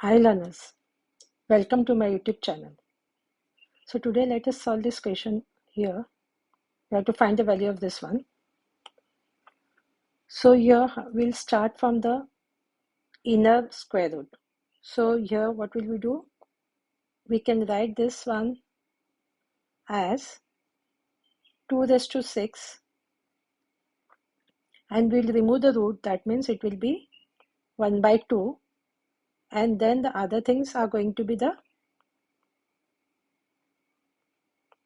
Hi learners, welcome to my YouTube channel. So today let us solve this question here. We have to find the value of this one. So here we'll start from the inner square root. So here what will we do? We can write this one as 2 raised to 6 and we'll remove the root. That means it will be 1 by 2 and then the other things are going to be the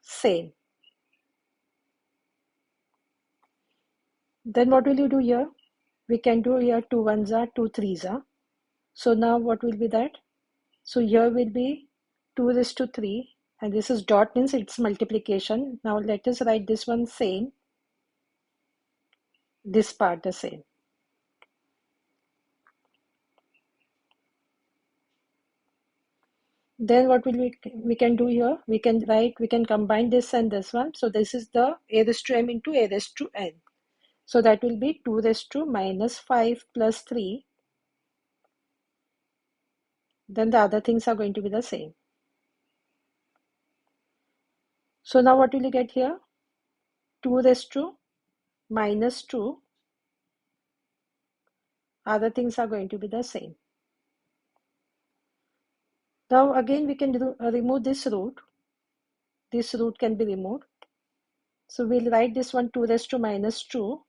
same. Then what will you do here? We can do here 2 ones are 2 threes are. So now what will be that? So here will be 2 raised to 3 and this is dot means it's multiplication. Now let us write this one same, this part the same. Then what will we can do here? We can combine this and this one. So this is the a raised to m into a raised to n. So that will be 2 raised to minus 5 plus 3. Then the other things are going to be the same. So now what will you get here? 2 raised to minus 2. Other things are going to be the same. Now again we can remove this root. This root can be removed. So we'll write this one 2 raised to minus 2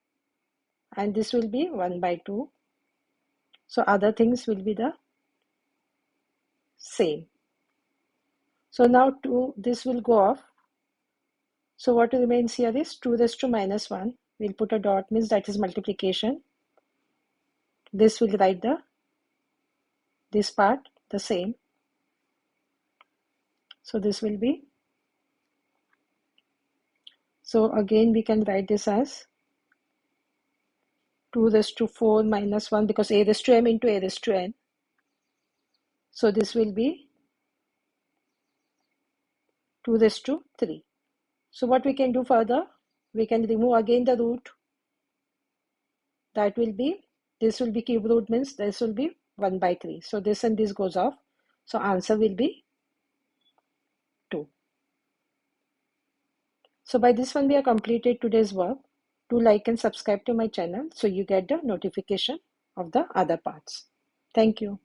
and this will be 1 by 2. So other things will be the same. So now this will go off. So what remains here is 2 raised to minus 1. We'll put a dot means that is multiplication. This will write this part the same. So this will be. So again we can write this as 2 raised to 4 minus 1 because a raised to m into a raised to n. So this will be 2 raised to 3. So what we can do further? We can remove again the root. That will be, this will be cube root means this will be 1 by 3. So this and this goes off. So answer will be 2. So by this one we have completed today's work. Do like and subscribe to my channel so you get the notification of the other parts. Thank you.